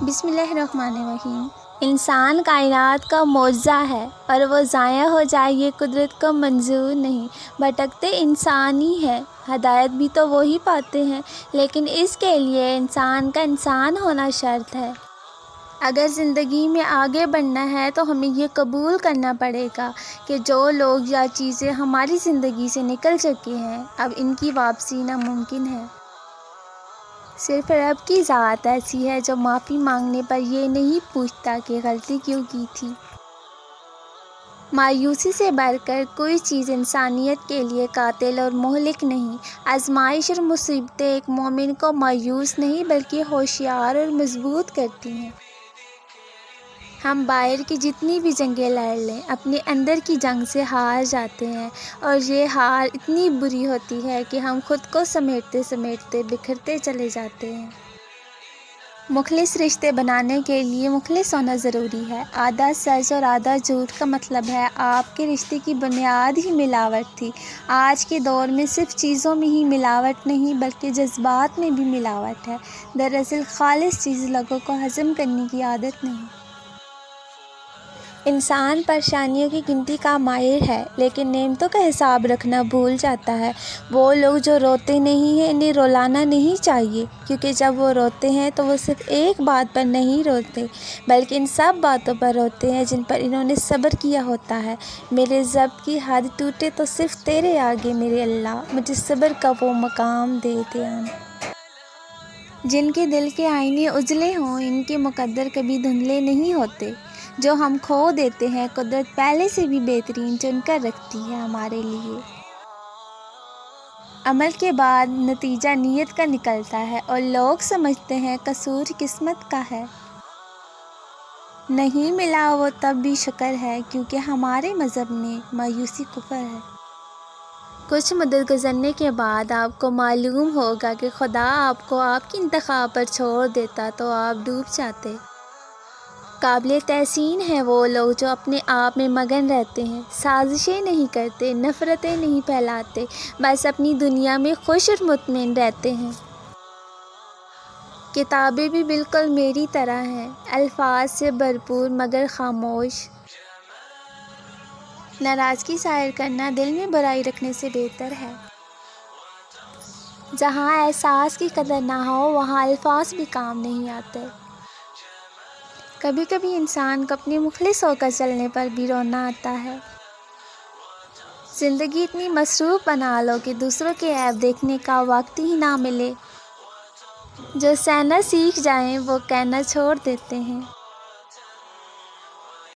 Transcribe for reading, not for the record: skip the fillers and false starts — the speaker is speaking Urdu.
بسم اللہ الرحمن الرحیم۔ انسان کائنات کا معجزہ ہے اور وہ ضائع ہو جائے یہ قدرت کو منظور نہیں۔ بھٹکتے انسان ہی ہیں، ہدایت بھی تو وہی پاتے ہیں، لیکن اس کے لیے انسان کا انسان ہونا شرط ہے۔ اگر زندگی میں آگے بڑھنا ہے تو ہمیں یہ قبول کرنا پڑے گا کہ جو لوگ یا چیزیں ہماری زندگی سے نکل چکے ہیں اب ان کی واپسی ناممکن ہے۔ صرف رب کی ذات ایسی ہے جو معافی مانگنے پر یہ نہیں پوچھتا کہ غلطی کیوں کی تھی۔ مایوسی سے بڑھ کر کوئی چیز انسانیت کے لیے قاتل اور مہلک نہیں۔ آزمائش اور مصیبتیں ایک مومن کو مایوس نہیں بلکہ ہوشیار اور مضبوط کرتی ہیں۔ ہم باہر کی جتنی بھی جنگیں لڑ لیں اپنے اندر کی جنگ سے ہار جاتے ہیں، اور یہ ہار اتنی بری ہوتی ہے کہ ہم خود کو سمیٹتے سمیٹتے بکھرتے چلے جاتے ہیں۔ مخلص رشتے بنانے کے لیے مخلص ہونا ضروری ہے۔ آدھا سچ اور آدھا جھوٹ کا مطلب ہے آپ کے رشتے کی بنیاد ہی ملاوٹ تھی۔ آج کے دور میں صرف چیزوں میں ہی ملاوٹ نہیں بلکہ جذبات میں بھی ملاوٹ ہے۔ دراصل خالص چیز لوگوں کو ہضم کرنے کی عادت نہیں۔ انسان پریشانیوں کی گنتی کا ماہر ہے لیکن نعمتوں کا حساب رکھنا بھول جاتا ہے۔ وہ لوگ جو روتے نہیں ہیں انہیں رلانا نہیں چاہیے، کیونکہ جب وہ روتے ہیں تو وہ صرف ایک بات پر نہیں روتے بلکہ ان سب باتوں پر روتے ہیں جن پر انہوں نے صبر کیا ہوتا ہے۔ میرے ضبط کی حد ٹوٹے تو صرف تیرے آگے میرے اللہ، مجھے صبر کا وہ مقام دے دھیان۔ جن کے دل کے آئینے اجلے ہوں ان کے مقدر کبھی دھندلے نہیں ہوتے۔ جو ہم کھو دیتے ہیں قدرت پہلے سے بھی بہترین چن کر رکھتی ہے ہمارے لیے۔ عمل کے بعد نتیجہ نیت کا نکلتا ہے اور لوگ سمجھتے ہیں قصور قسمت کا ہے۔ نہیں ملا وہ تب بھی شکر ہے کیونکہ ہمارے مذہب میں مایوسی کفر ہے۔ کچھ مدت گزرنے کے بعد آپ کو معلوم ہوگا کہ خدا آپ کو آپ کی انتخاب پر چھوڑ دیتا تو آپ ڈوب جاتے۔ قابل تحسین ہیں وہ لوگ جو اپنے آپ میں مگن رہتے ہیں، سازشیں نہیں کرتے، نفرتیں نہیں پھیلاتے، بس اپنی دنیا میں خوش اور مطمئن رہتے ہیں۔ کتابیں بھی بالکل میری طرح ہیں، الفاظ سے بھرپور مگر خاموش۔ ناراضگی ظاہر کرنا دل میں برائی رکھنے سے بہتر ہے۔ جہاں احساس کی قدر نہ ہو وہاں الفاظ بھی کام نہیں آتے۔ کبھی کبھی انسان کو اپنے مخلص ہو کر چلنے پر بھی رونا آتا ہے۔ زندگی اتنی مصروف بنا لو کہ دوسروں کے عیب دیکھنے کا وقت ہی نہ ملے۔ جو سہنا سیکھ جائیں وہ کہنا چھوڑ دیتے ہیں۔